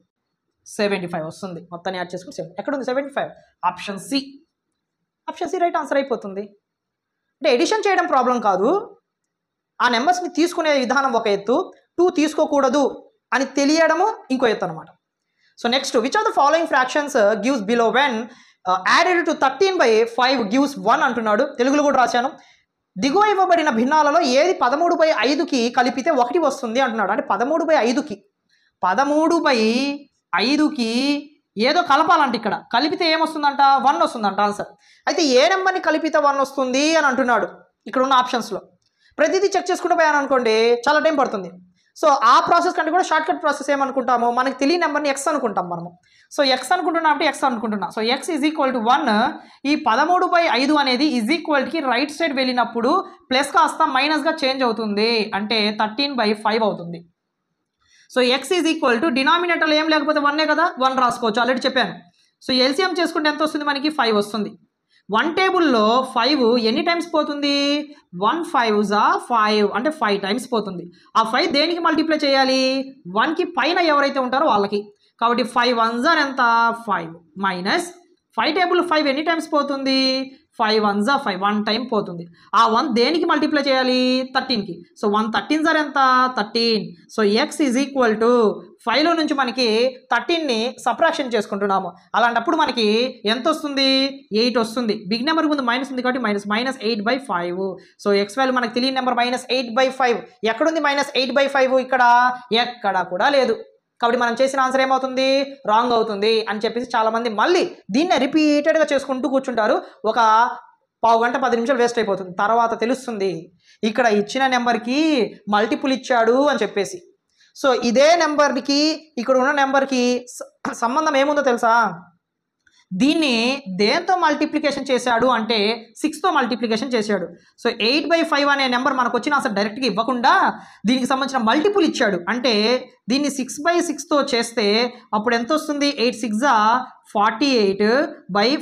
75 వస్తుంది. మొత్తాన్ని యాడ్ చేసుకుంటే ఎక్కడ ఉంది 75? Option C. Option C right answer అయిపోతుంది. అంటే ఎడిషన్ చేయడం ప్రాబ్లం కాదు, ఆ నెంబర్స్ని తీసుకునే విధానం ఒక ఎత్తు, 2 తీసుకోకూడదు అని తెలియడము ఇంకో ఎత్తు అనమాట. So next, which of the following fractions gives below when added to 13/5 gives 1 అంటున్నాడు. తెలుగులో కూడా రాశాను. దిగువ ఇవ్వబడిన భిన్నాలలో ఏది 13/5కి కలిపితే 1 వస్తుంది అంటున్నాడు. అంటే 13/5కి ఏదో కలపాలంట. ఇక్కడ కలిపితే ఏమొస్తుందంట? 1 వస్తుందంట ఆన్సర్. అయితే ఏ నెంబర్ని కలిపితే 1 వస్తుంది అని అంటున్నాడు. ఇక్కడ ఉన్న ఆప్షన్స్లో ప్రతిదీ చెక్ చేసుకుంటూ పోయాను అనుకోండి, చాలా టైం పడుతుంది. సో ఆ ప్రాసెస్ కంటే కూడా షార్ట్ కట్ ప్రాసెస్ ఏమనుకుంటాము? మనకి తెలియని నెంబర్ని ఎక్స్ అనుకుంటాం మనము. సో ఎక్స్ అనుకుంటున్నా అంటే ఎక్స్ అనుకుంటున్నా. So x is equal to 1. ఈ 13/5 అనేది ఈజ్ ఈక్వల్కి రైట్ సైడ్ వెళ్ళినప్పుడు ప్లస్ కాస్త మైనస్గా చేంజ్ అవుతుంది, అంటే 13/5 అవుతుంది. So x is equal to డినామినేటర్లో ఏం లేకపోతే 1 కదా, 1 రాసుకోవచ్చు, ఆల్రెడీ చెప్పాను. సో ఎల్సిఎం చేసుకుంటే ఎంత వస్తుంది మనకి? 5 వస్తుంది. 1 టేబుల్లో 5 ఎన్ని టైమ్స్ పోతుంది? 1 5s 5 అంటే 5 టైమ్స్ పోతుంది. ఆ 5 దేనికి మల్టిప్లై చేయాలి? 1కి పైన ఎవరైతే ఉంటారో వాళ్ళకి. కాబట్టి 5 1s ఎంత? 5 మైనస్ 5 టేబుల్ 5 ఎన్ని టైమ్స్ పోతుంది? 5 1s 5 1 టైం పోతుంది. ఆ 1 దేనికి మల్టిప్లై చేయాలి? 13కి. సో 1 13s ఎంత? 13. So x is equal to 5లో నుంచి మనకి 13ని సబ్ట్రాక్షన్ చేసుకుంటున్నాము. అలాంటప్పుడు మనకి ఎంత వస్తుంది? 8 వస్తుంది. బిగ్ నెంబర్ ముందు మైనస్ ఉంది కాబట్టి -8/5. సో ఎక్స్ వాల్యూ మనకు తెలియని నెంబర్ -8/5. ఎక్కడుంది -8/5? ఇక్కడ ఎక్కడా కూడా లేదు. కాబట్టి మనం చేసిన ఆన్సర్ ఏమవుతుంది? రాంగ్ అవుతుంది అని చెప్పేసి చాలామంది మళ్ళీ దీన్నే రిపీటెడ్గా చేసుకుంటూ కూర్చుంటారు. ఒక పావు గంట 10 నిమిషాలు వేస్ట్ అయిపోతుంది. తర్వాత తెలుస్తుంది ఇక్కడ ఇచ్చిన నెంబర్కి మల్టిపుల్ ఇచ్చాడు అని చెప్పేసి. సో ఇదే నెంబర్కి ఇక్కడ ఉన్న నెంబర్కి సంబంధం ఏముందో తెలుసా? దీన్ని దేంతో మల్టిప్లికేషన్ చేశాడు అంటే 6తో మల్టిప్లికేషన్ చేశాడు. సో 8/5 అనే నెంబర్ మనకు వచ్చిన ఆన్సర్ డైరెక్ట్గా ఇవ్వకుండా దీనికి సంబంధించిన మల్టిపుల్ ఇచ్చాడు. అంటే దీన్ని 6/6తో చేస్తే అప్పుడు ఎంత వస్తుంది? 8 6 48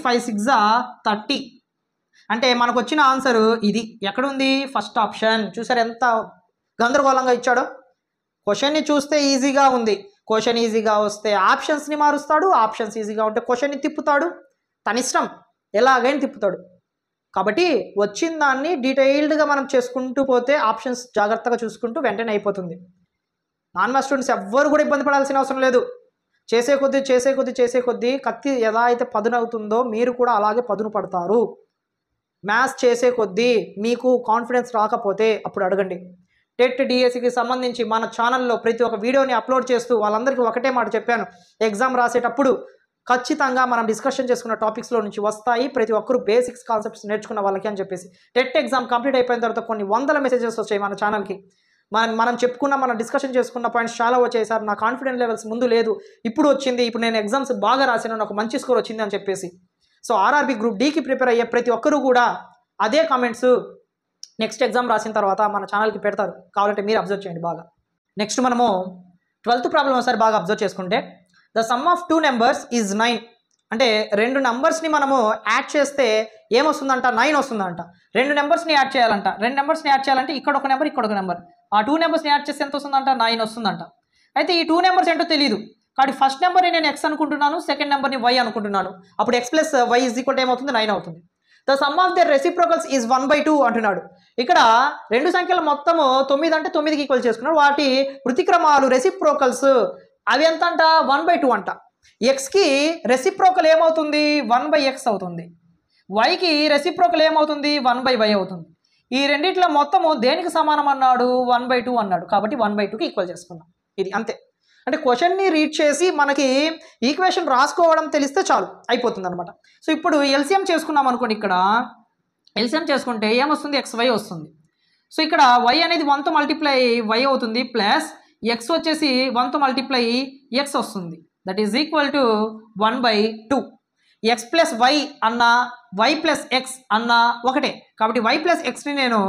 5 6 30. అంటే మనకు వచ్చిన ఆన్సర్ ఇది. ఎక్కడుంది? First option. చూసారు ఎంత గందరగోళంగా ఇచ్చాడో? క్వశ్చన్ని చూస్తే ఈజీగా ఉంది, క్వశ్చన్ ఈజీగా వస్తే ఆప్షన్స్ని మారుస్తాడు, ఆప్షన్స్ ఈజీగా ఉంటే క్వశ్చన్ని తిప్పుతాడు, తన ఇష్టం ఎలాగైనా తిప్పుతాడు. కాబట్టి వచ్చిన దాన్ని డీటెయిల్డ్గా మనం చేసుకుంటూ పోతే ఆప్షన్స్ జాగ్రత్తగా చూసుకుంటూ వెంటనే అయిపోతుంది. నాన్ మ్యాథ్స్ స్టూడెంట్స్ ఎవ్వరు కూడా ఇబ్బంది పడాల్సిన అవసరం లేదు. చేసే కొద్దీ కత్తి ఎలా అయితే పదును అవుతుందో మీరు కూడా అలాగే పదును పడతారు. మ్యాథ్స్ చేసే కొద్దీ మీకు కాన్ఫిడెన్స్ రాకపోతే అప్పుడు అడగండి. టెట్ డిఎస్సికి సంబంధించి మన ఛానల్లో ప్రతి ఒక్క వీడియోని అప్లోడ్ చేస్తూ వాళ్ళందరికీ ఒకటే మాట చెప్పాను, ఎగ్జామ్ రాసేటప్పుడు ఖచ్చితంగా మనం డిస్కషన్ చేసుకున్న టాపిక్స్లో నుంచి వస్తాయి, ప్రతి ఒక్కరు బేసిక్స్ కాన్సెప్ట్స్ నేర్చుకున్న వాళ్ళకి అని చెప్పేసి. టెట్ ఎగ్జామ్ కంప్లీట్ అయిపోయిన తర్వాత కొన్ని వందల మెసేజెస్ వచ్చాయి మన ఛానల్కి. మనం చెప్పుకున్న మనం డిస్కషన్ చేసుకున్న పాయింట్స్ చాలా వచ్చాయి సార్, నా కాన్ఫిడెన్స్ లెవెల్స్ ముందు లేదు, ఇప్పుడు వచ్చింది, ఇప్పుడు నేను ఎగ్జామ్స్ బాగా రాశాను, నాకు మంచి స్కోర్ వచ్చింది అని చెప్పేసి. సో ఆర్ఆర్బీ గ్రూప్ డీకి ప్రిపేర్ అయ్యే ప్రతి ఒక్కరు కూడా అదే కామెంట్స్ నెక్స్ట్ ఎగ్జామ్ రాసిన తర్వాత మన ఛానల్కి పెడతారు, కావాలంటే మీరు అబ్జర్వ్ చేయండి బాగా. నెక్స్ట్ మనము 12th ప్రాబ్లం ఒకసారి బాగా అబ్జర్వ్ చేసుకుంటే, the sum of 2 numbers is 9. అంటే 2 నంబర్స్ని మనము యాడ్ చేస్తే ఏమొస్తుందంట, 9 వస్తుందంట. 2 నెంబర్స్ని యాడ్ చేయాలంట. 2 నెంబర్స్ని యాడ్ చేయాలంటే ఇక్కడ ఒక నెంబర్, ఇక్కడ ఒక నెంబర్. ఆ 2 నెంబర్స్ని యాడ్ చేస్తే ఎంత వస్తుందంట, 9 వస్తుందంట. అయితే ఈ 2 నెంబర్స్ ఏంటో తెలియదు కాబట్టి ఫస్ట్ నెంబర్ని నేను x అనుకుంటున్నాను, సెకండ్ నెంబర్ని y అనుకుంటున్నాను. అప్పుడు x plus y is equal to ఏమవుతుంది, 9 అవుతుంది. The sum of their reciprocals is 1/2 అంటున్నాడు. ఇక్కడ 2 సంఖ్యల మొత్తము 9 అంటే 9కి ఈక్వల్ చేసుకున్నాడు. వాటి ప్రతిక్రమాలు రెసిప్రోకల్స్ అవి ఎంత అంట, 1/2 అంట. ఎక్స్కి రెసిప్రోకల్ ఏమవుతుంది, 1/x అవుతుంది. వైకి రెసిప్రోకల్ ఏమవుతుంది, 1/y అవుతుంది. ఈ రెండిట్లో మొత్తము దేనికి సమానం అన్నాడు, 1/2 అన్నాడు. కాబట్టి 1/2కి ఈక్వల్ చేసుకున్నాం. ఇది అంతే. అంటే క్వశ్చన్ని రీడ్ చేసి మనకి ఈక్వేషన్ రాసుకోవడం తెలిస్తే చాలు, అయిపోతుంది అనమాట. సో ఇప్పుడు ఎల్సిఎం చేసుకున్నాం అనుకోండి. ఇక్కడ ఎల్సిఎం చేసుకుంటే ఏమొస్తుంది, xy వస్తుంది. సో ఇక్కడ y అనేది 1తో మల్టిప్లై y అవుతుంది, ప్లస్ x వచ్చేసి 1తో మల్టిప్లై x వస్తుంది. That is equal to 1/2. x plus y అన్న y ప్లస్ x అన్న ఒకటే కాబట్టి y ప్లస్ xని నేను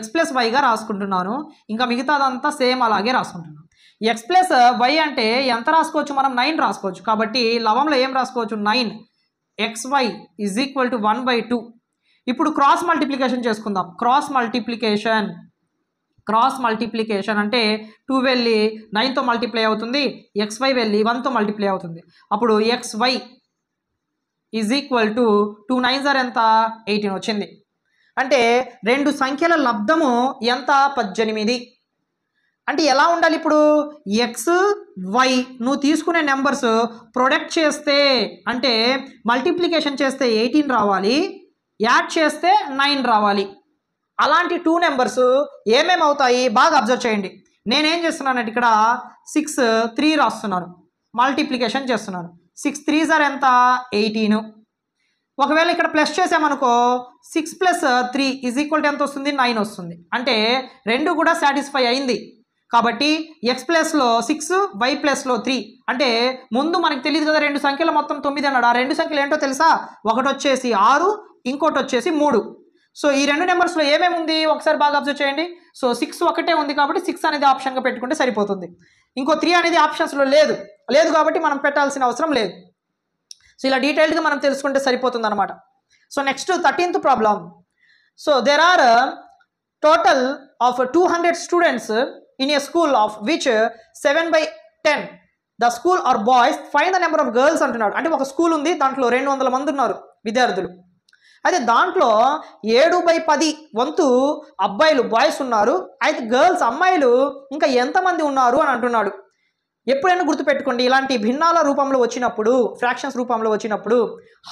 x ప్లస్ వైగా రాసుకుంటున్నాను. ఇంకా మిగతాదంతా సేమ్ అలాగే రాసుకుంటున్నాను. x ప్లస్ y అంటే ఎంత రాసుకోవచ్చు మనం, 9 రాసుకోవచ్చు. కాబట్టి లవంలో ఏం రాసుకోవచ్చు, 9 xy ఈజ్ ఈక్వల్ టు 1/2. ఇప్పుడు క్రాస్ మల్టిప్లికేషన్ చేసుకుందాం. క్రాస్ మల్టిప్లికేషన్ అంటే 2 వెళ్ళి 9తో మల్టిప్లై అవుతుంది, xy వెళ్ళి 1తో మల్టిప్లై అవుతుంది. అప్పుడు xy is equal to 2 9s ఎంత, 18 వచ్చింది. అంటే 2 సంఖ్యల లబ్ధము ఎంత, 18. అంటే ఎలా ఉండాలి ఇప్పుడు, x y నువ్వు తీసుకునే నెంబర్స్ ప్రొడక్ట్ చేస్తే అంటే మల్టిప్లికేషన్ చేస్తే 18 రావాలి, యాడ్ చేస్తే 9 రావాలి. అలాంటి 2 నెంబర్స్ ఏమేమి అవుతాయి బాగా అబ్జర్వ్ చేయండి. నేనేం చేస్తున్నానంటే ఇక్కడ 6 3 రాస్తున్నాను, మల్టిప్లికేషన్ చేస్తున్నాను. 6 3s ఎంత, 18. ఒకవేళ ఇక్కడ ప్లస్ చేసామనుకో 6 + 3 ఈజ్ ఈక్వల్ టు ఎంత వస్తుంది, 9 వస్తుంది. అంటే 2 కూడా సాటిస్ఫై అయింది. కాబట్టి x ప్లస్లో 6 y ప్లస్లో 3 అంటే ముందు మనకు తెలియదు కదా, 2 సంఖ్యల మొత్తం 9 అన్నాడు. ఆ 2 సంఖ్యలు ఏంటో తెలుసా, ఒకటి వచ్చేసి 6, ఇంకోటి వచ్చేసి 3. సో ఈ 2 నెంబర్స్లో ఏమేమి ఉంది ఒకసారి బాగా అబ్జర్వ్ చేయండి. సో 6 ఒకటే ఉంది కాబట్టి 6 అనేది ఆప్షన్గా పెట్టుకుంటే సరిపోతుంది. ఇంకో 3 అనేది ఆప్షన్స్లో లేదు కాబట్టి మనం పెట్టాల్సిన అవసరం లేదు. సో ఇలా డీటెయిల్డ్గా మనం తెలుసుకుంటే సరిపోతుంది అనమాట. So next 13th problem. So there are total of 200 students in a school of which 7/10 the school are boys, find the number of girls అంటున్నాడు. అంటే ఒక స్కూల్ ఉంది, దాంట్లో 200 మంది ఉన్నారు విద్యార్థులు. అయితే దాంట్లో 7/10 వంతు అబ్బాయిలు బాయ్స్ ఉన్నారు, అయితే గర్ల్స్ అమ్మాయిలు ఇంకా ఎంతమంది ఉన్నారు అని అంటున్నాడు. ఎప్పుడైనా గుర్తుపెట్టుకోండి, ఇలాంటి భిన్నాల రూపంలో వచ్చినప్పుడు, ఫ్రాక్షన్స్ రూపంలో వచ్చినప్పుడు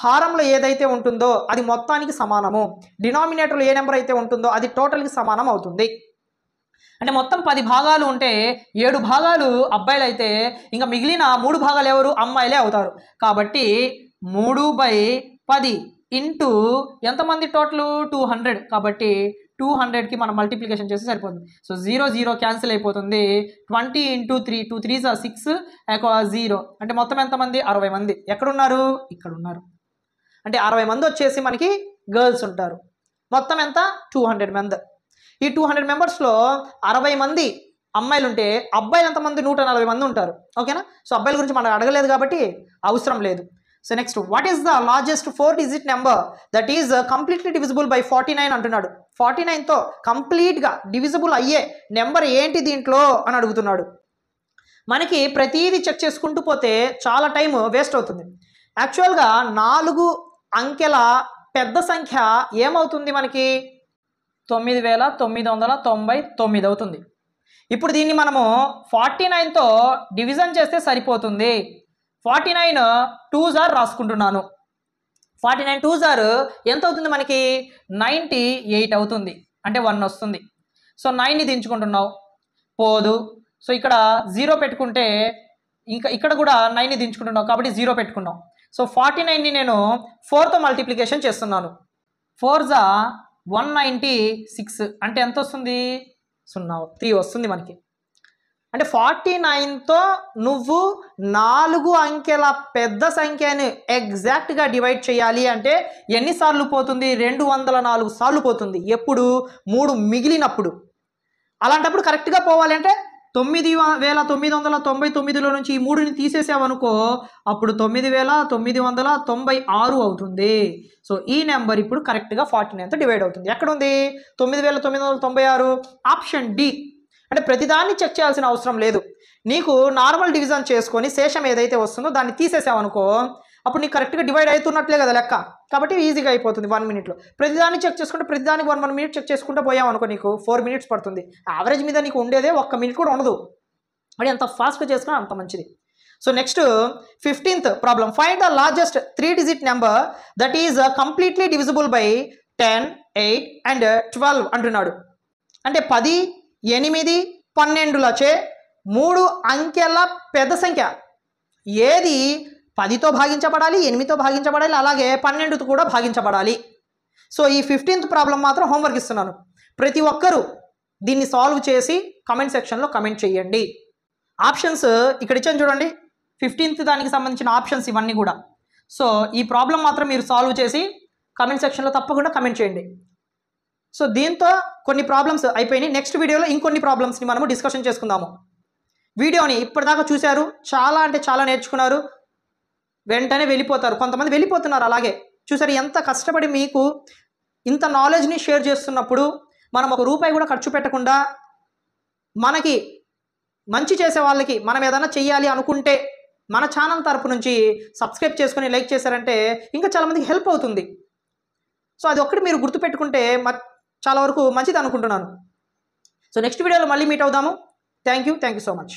హారంలో ఏదైతే ఉంటుందో అది మొత్తానికి సమానము, డినామినేటర్లో ఏ నెంబర్ అయితే ఉంటుందో అది టోటల్కి సమానం అవుతుంది. అంటే మొత్తం 10 భాగాలు ఉంటే 7 భాగాలు అబ్బాయిలు అయితే ఇంకా మిగిలిన 3 భాగాలు ఎవరు, అమ్మాయిలే అవుతారు. కాబట్టి 3/10 ఇంటూ ఎంతమంది టోటల్ 200. కాబట్టి 200కి మనం మల్టిప్లికేషన్ చేస్తే సరిపోతుంది. సో 0 0 క్యాన్సిల్ అయిపోతుంది. 20 × 3 2 3s 6 0 అంటే మొత్తం ఎంతమంది, 60 మంది. ఎక్కడున్నారు, ఇక్కడ ఉన్నారు. అంటే 60 మంది వచ్చేసి మనకి గర్ల్స్ ఉంటారు. మొత్తం ఎంత, 200 మంది. ఈ 200 మెంబర్స్లో 60 మంది అమ్మాయిలు ఉంటే అబ్బాయిలు ఎంతమంది, 140 మంది ఉంటారు. ఓకేనా. సో అబ్బాయిల గురించి మనం అడగలేదు కాబట్టి అవసరం లేదు. So next, what is the largest 4-digit number that is completely divisible by 49 అంటున్నాడు. 49తో కంప్లీట్గా డివిజిబుల్ అయ్యే నెంబర్ ఏంటి దీంట్లో అని అడుగుతున్నాడు. మనకి ప్రతిదీ చెక్ చేసుకుంటూ పోతే చాలా టైం వేస్ట్ అవుతుంది. యాక్చువల్గా 4 అంకెల పెద్ద సంఖ్య ఏమవుతుంది మనకి, 9999 అవుతుంది. ఇప్పుడు దీన్ని మనము 49తో డివిజన్ చేస్తే సరిపోతుంది. 49 2s రాసుకుంటున్నాను. 49 2s ఆర్ ఎంత అవుతుంది మనకి 98 అవుతుంది, అంటే 1 వస్తుంది. సో 9ని దించుకుంటున్నావు పోదు. సో ఇక్కడ 0 పెట్టుకుంటే ఇంకా ఇక్కడ కూడా 9ని దించుకుంటున్నావు కాబట్టి 0 పెట్టుకున్నావు. సో 49ని నేను 4తో మల్టిప్లికేషన్ చేస్తున్నాను. 4 జా 196 అంటే ఎంత వస్తుంది? 3 వస్తుంది మనకి. అంటే 49తో నువ్వు 4 అంకెల పెద్ద సంఖ్యని ఎగ్జాక్ట్గా డివైడ్ చేయాలి అంటే ఎన్నిసార్లు పోతుంది? 204 సార్లు పోతుంది. ఎప్పుడు? 3 మిగిలినప్పుడు. అలాంటప్పుడు కరెక్ట్గా పోవాలి అంటే 9999లో నుంచి ఈ 3ని తీసేసావనుకో అప్పుడు 9996 అవుతుంది. సో ఈ నెంబర్ ఇప్పుడు కరెక్ట్గా 49తో డివైడ్ అవుతుంది. ఎక్కడ ఉంది 9996? Option D. అంటే ప్రతిదాన్ని చెక్ చేయాల్సిన అవసరం లేదు. నీకు నార్మల్ డివిజన్ చేసుకొని శేషం ఏదైతే వస్తుందో దాన్ని తీసేసావనుకో అప్పుడు నీకు కరెక్ట్గా డివైడ్ అవుతున్నట్లే కదా లెక్క. కాబట్టి ఈజీగా అయిపోతుంది 1 మినిట్లో. ప్రతిదాన్ని చెక్ చేసుకుంటే ప్రతిదానికి 1 మినిట్ చెక్ చేసుకుంటూ పోయామనుకో నీకు 4 మినిట్స్ పడుతుంది. యావరేజ్ మీద నీకు ఉండేదే 1 మినిట్ కూడా ఉండదు. అంటే ఎంత ఫాస్ట్గా చేసుకున్నా అంత మంచిది. So next 15th problem. Find the largest 3 digit number that is completely divisible by 10, 8 and 12 అంటున్నాడు. అంటే 10, 8, 12లచే 3 అంకెల పెద్ద సంఖ్య ఏది 10తో భాగించబడాలి, 8తో భాగించబడాలి, అలాగే 12తో కూడా భాగించబడాలి. సో ఈ 15th ప్రాబ్లం మాత్రం హోంవర్క్ ఇస్తున్నాను. ప్రతి ఒక్కరూ దీన్ని సాల్వ్ చేసి కమెంట్ సెక్షన్లో కమెంట్ చేయండి. ఆప్షన్స్ ఇక్కడ ఇచ్చాను చూడండి. 15th దానికి సంబంధించిన ఆప్షన్స్ ఇవన్నీ కూడా. సో ఈ ప్రాబ్లం మాత్రం మీరు సాల్వ్ చేసి కమెంట్ సెక్షన్లో తప్పకుండా కమెంట్ చేయండి. సో దీంతో కొన్ని ప్రాబ్లమ్స్ అయిపోయినాయి. నెక్స్ట్ వీడియోలో ఇంకొన్ని ప్రాబ్లమ్స్ని మనము డిస్కషన్ చేసుకుందాము. వీడియోని ఇప్పటిదాకా చూశారు, చాలా అంటే చాలా నేర్చుకున్నారు, వెంటనే వెళ్ళిపోతారు. కొంతమంది వెళ్ళిపోతున్నారు అలాగే. చూసారు ఎంత కష్టపడి మీకు ఇంత నాలెడ్జ్ని షేర్ చేస్తున్నప్పుడు మనం ₹1 కూడా ఖర్చు పెట్టకుండా మనకి మంచి చేసే వాళ్ళకి మనం ఏదైనా చెయ్యాలి అనుకుంటే మన ఛానల్ తరపు నుంచి సబ్స్క్రైబ్ చేసుకొని లైక్ చేశారంటే ఇంకా చాలామందికి హెల్ప్ అవుతుంది. సో అది ఒక్కటి మీరు గుర్తుపెట్టుకుంటే చాలా వరకు మంచిది అనుకుంటున్నాను. సో నెక్స్ట్ వీడియోలో మళ్ళీ మీట్ అవుదాము. Thank you so much.